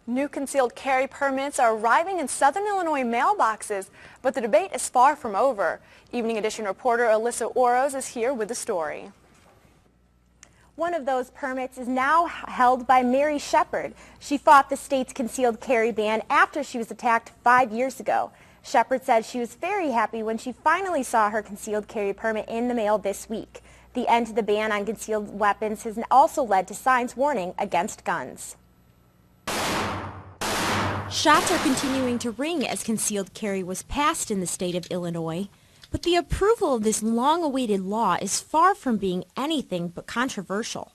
New concealed carry permits are arriving in Southern Illinois mailboxes, but the debate is far from over. Evening Edition reporter Alyssa is here with the story. One of those permits is now held by Mary Shepard. She fought the state's concealed carry ban after she was attacked 5 years ago. Shepard said she was very happy when she finally saw her concealed carry permit in the mail this week. The end to the ban on concealed weapons has also led to signs warning against guns. Shots are continuing to ring as concealed carry was passed in the state of Illinois, but the approval of this long-awaited law is far from being anything but controversial.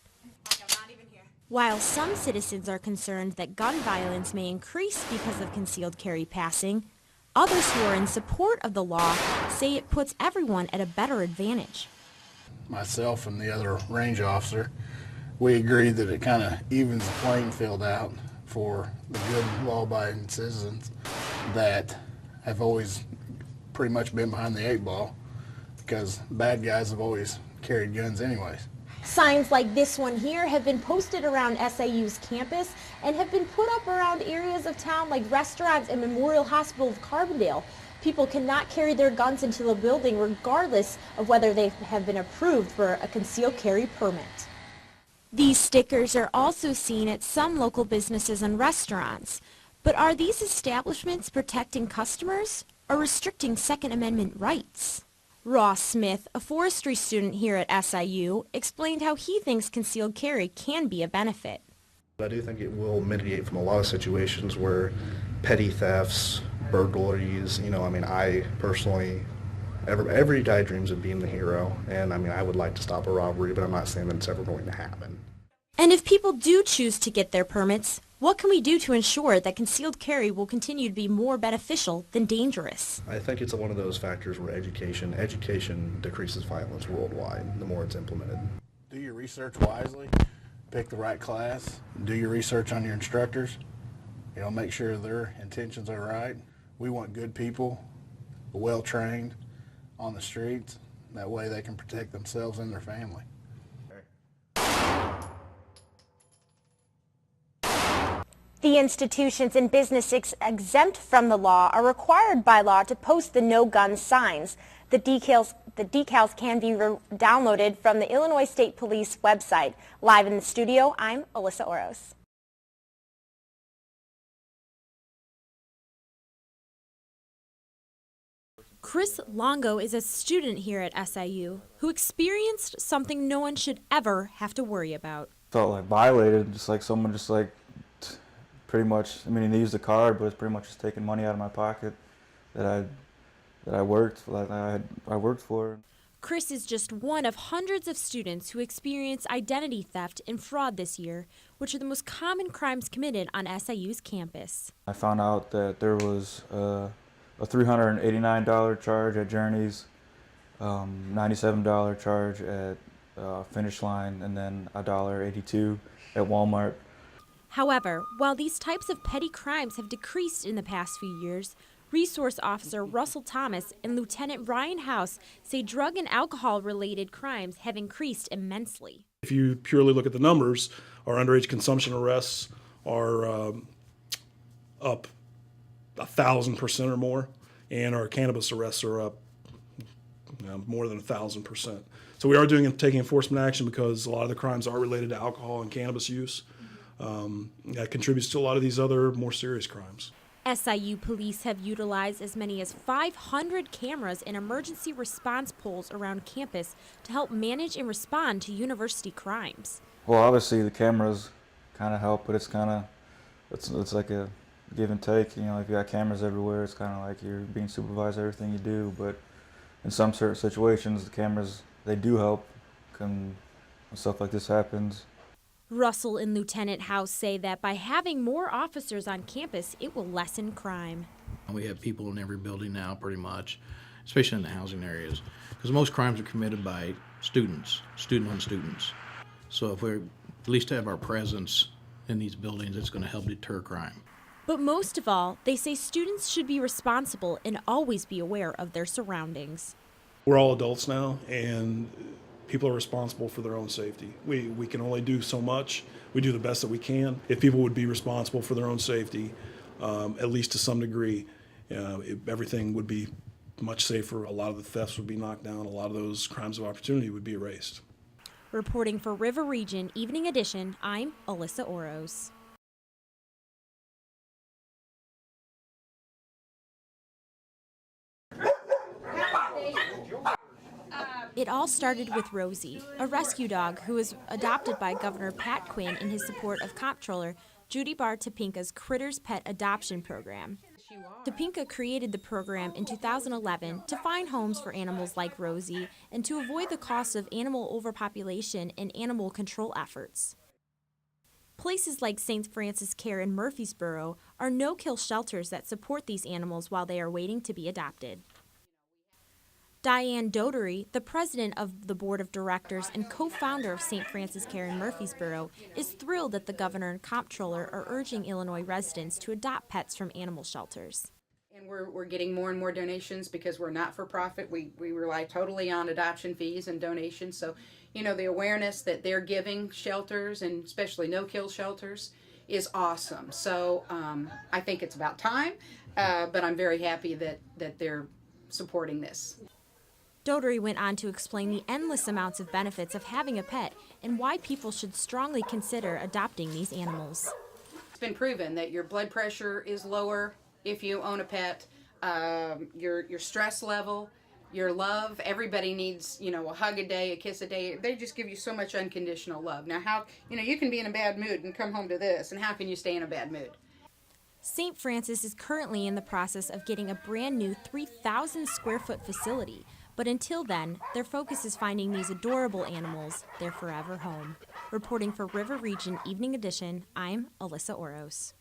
While some citizens are concerned that gun violence may increase because of concealed carry passing, others who are in support of the law say it puts everyone at a better advantage. Myself and the other range officer, we agreed that it kind of evens the playing field out for the good law-abiding citizens that have always pretty much been behind the 8 ball, because bad guys have always carried guns anyways. Signs like this one here have been posted around SIU's campus and have been put up around areas of town like restaurants and Memorial Hospital of Carbondale. People cannot carry their guns into the building regardless of whether they have been approved for a concealed carry permit. These stickers are also seen at some local businesses and restaurants. But are these establishments protecting customers or restricting Second Amendment rights? Ross Smith, a forestry student here at SIU, explained how he thinks concealed carry can be a benefit. I do think it will mitigate from a lot of situations where petty thefts, burglaries, I personally, every guy dreams of being the hero, and I would like to stop a robbery, but I'm not saying that it's ever going to happen. And if people do choose to get their permits, what can we do to ensure that concealed carry will continue to be more beneficial than dangerous? I think it's one of those factors where education decreases violence worldwide the more it's implemented. Do your research wisely, pick the right class, do your research on your instructors, make sure their intentions are right. We want good people, well-trained on the streets. That way they can protect themselves and their family. The institutions and businesses exempt from the law are required by law to post the no gun signs. The decals can be downloaded from the Illinois State Police website. Live in the studio, I'm Alyssa. Chris Longo is a student here at SIU who experienced something no one should ever have to worry about. Felt like violated, just like someone pretty much, they used a card, but it's pretty much just taking money out of my pocket that I worked for. Chris is just one of hundreds of students who experience identity theft and fraud this year, which are the most common crimes committed on SIU's campus. I found out that there was a $389 charge at Journeys, $97 charge at Finish Line, and then $1.82 at Walmart. However, while these types of petty crimes have decreased in the past few years, Resource Officer Russell Thomas and Lieutenant Ryan House say drug and alcohol-related crimes have increased immensely. If you purely look at the numbers, our underage consumption arrests are up 1,000% or more, and our cannabis arrests are up more than 1,000%. So we are taking enforcement action because a lot of the crimes are related to alcohol and cannabis use. That contributes to a lot of these other more serious crimes. SIU police have utilized as many as 500 cameras and emergency response poles around campus to help manage and respond to university crimes. Well, obviously the cameras kind of help, but it's like a give and take. If you got cameras everywhere, it's kind of like you're being supervised everything you do. But in some certain situations, the cameras, they do help when stuff like this happens. Russell and Lieutenant House say that by having more officers on campus, it will lessen crime. We have people in every building now, pretty much, especially in the housing areas, because most crimes are committed by students, student-on students. So if we at least have our presence in these buildings, it's going to help deter crime. But most of all, they say students should be responsible and always be aware of their surroundings. We're all adults now, and People are responsible for their own safety. We can only do so much. We do the best that we can. If people would be responsible for their own safety, at least to some degree, everything would be much safer. A lot of the thefts would be knocked down. A lot of those crimes of opportunity would be erased. Reporting for River Region Evening Edition, I'm Alyssa Oros. It all started with Rosie, a rescue dog who was adopted by Governor Pat Quinn in his support of Comptroller Judy Barr Topinka's Critters Pet Adoption Program. Topinka created the program in 2011 to find homes for animals like Rosie and to avoid the costs of animal overpopulation and animal control efforts. Places like St. Francis Care in Murfreesboro are no-kill shelters that support these animals while they are waiting to be adopted. Diane Dodery, the president of the board of directors and co-founder of St. Francis Care in Murfreesboro, is thrilled that the governor and comptroller are urging Illinois residents to adopt pets from animal shelters. And we're getting more and more donations because we're not for profit. We rely totally on adoption fees and donations. So, you know, the awareness that they're giving shelters, and especially no-kill shelters, is awesome. So I think it's about time, but I'm very happy that they're supporting this. Dodery went on to explain the endless amounts of benefits of having a pet and why people should strongly consider adopting these animals. It's been proven that your blood pressure is lower if you own a pet, your stress level, your love. Everybody needs, you know, a hug a day, a kiss a day. They just give you so much unconditional love. Now, how, you know, you can be in a bad mood and come home to this, and how can you stay in a bad mood? St. Francis is currently in the process of getting a brand new 3,000 square foot facility. But until then, their focus is finding these adorable animals their forever home. Reporting for River Region Evening Edition, I'm Alyssa Oros.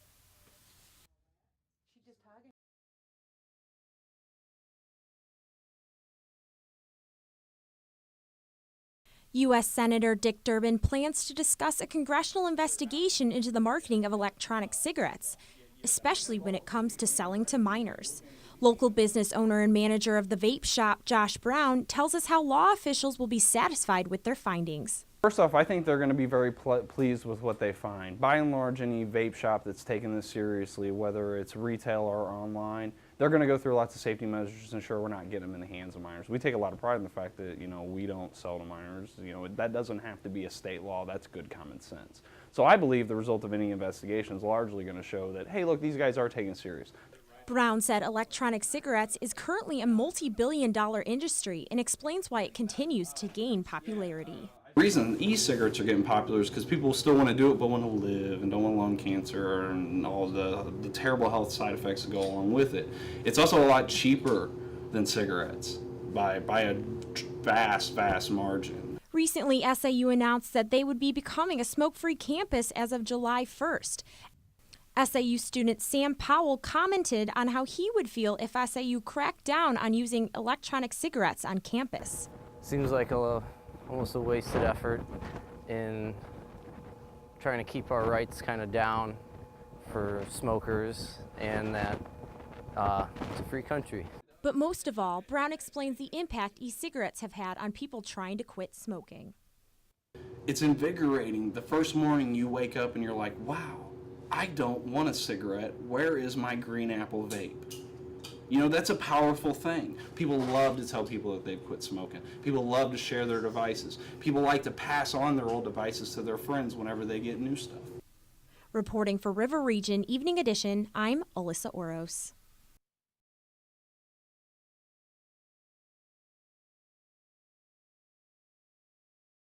U.S. Senator Dick Durbin plans to discuss a congressional investigation into the marketing of electronic cigarettes, especially when it comes to selling to minors. Local business owner and manager of the vape shop, Josh Brown, tells us how law officials will be satisfied with their findings. First off, I think they're going to be very pleased with what they find. By and large, any vape shop that's taken this seriously, whether it's retail or online, they're going to go through lots of safety measures to ensure we're not getting them in the hands of minors. We take a lot of pride in the fact that, you know, we don't sell to minors. You know, that doesn't have to be a state law. That's good common sense. So I believe the result of any investigation is largely going to show that, hey, look, these guys are taken serious. Brown said electronic cigarettes is currently a multi-billion-dollar industry and explains why it continues to gain popularity. The reason e-cigarettes are getting popular is because people still want to do it but want to live and don't want lung cancer and all the terrible health side effects that go along with it. It's also a lot cheaper than cigarettes by a vast, vast margin. Recently, SIU announced that they would be becoming a smoke-free campus as of July 1st. SIU student Sam Powell commented on how he would feel if SIU cracked down on using electronic cigarettes on campus. Seems like almost a wasted effort in trying to keep our rights kind of down for smokers, and that it's a free country. But most of all, Brown explains the impact e-cigarettes have had on people trying to quit smoking. It's invigorating. The first morning you wake up and you're like, wow, I don't want a cigarette. Where is my green apple vape? You know, that's a powerful thing. People love to tell people that they've quit smoking. People love to share their devices. People like to pass on their old devices to their friends whenever they get new stuff. Reporting for River Region Evening Edition, I'm Alyssa Oros.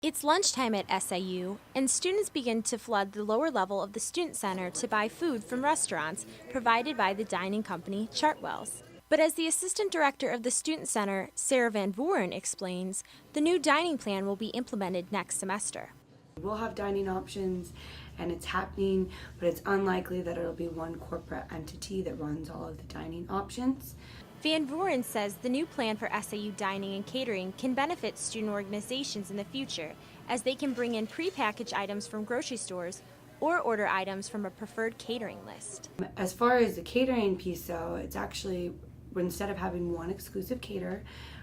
It's lunchtime at SIU, and students begin to flood the lower level of the Student Center to buy food from restaurants provided by the dining company Chartwell's. But as the assistant director of the Student Center, Sarah Van Voren, explains, the new dining plan will be implemented next semester. We'll have dining options, and it's happening, but it's unlikely that it'll be one corporate entity that runs all of the dining options. Van Voren says the new plan for SIU dining and catering can benefit student organizations in the future, as they can bring in prepackaged items from grocery stores or order items from a preferred catering list. As far as the catering piece, though, it's actually, instead of having one exclusive caterer,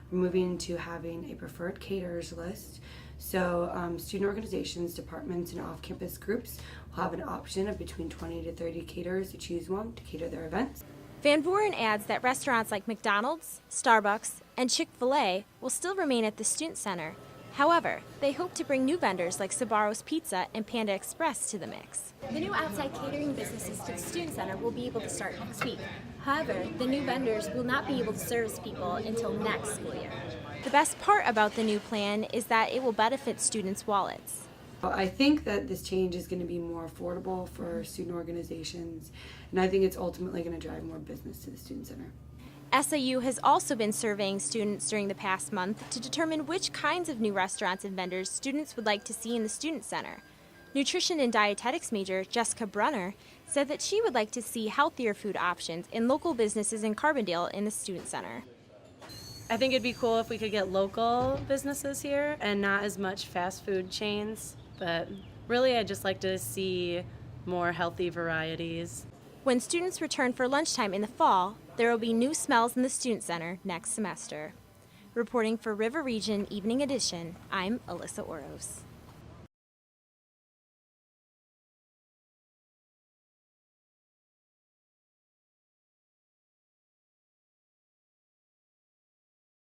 we're moving to having a preferred caterers list. So student organizations, departments, and off-campus groups will have an option of between 20 to 30 caterers to choose one to cater their events. Van Voren adds that restaurants like McDonald's, Starbucks, and Chick-fil-A will still remain at the Student Center. However, they hope to bring new vendors like Sabaro's Pizza and Panda Express to the mix. The new outside catering businesses to the Student Center will be able to start next week. However, the new vendors will not be able to service people until next school year. The best part about the new plan is that it will benefit students' wallets. I think that this change is going to be more affordable for student organizations, and I think it's ultimately going to drive more business to the Student Center. SIU has also been surveying students during the past month to determine which kinds of new restaurants and vendors students would like to see in the Student Center. Nutrition and dietetics major Jessica Brunner said that she would like to see healthier food options in local businesses in Carbondale in the Student Center. I think it'd be cool if we could get local businesses here and not as much fast food chains, but really I'd just like to see more healthy varieties. When students return for lunchtime in the fall, there will be new smells in the Student Center next semester. Reporting for River Region Evening Edition, I'm Alyssa Oros.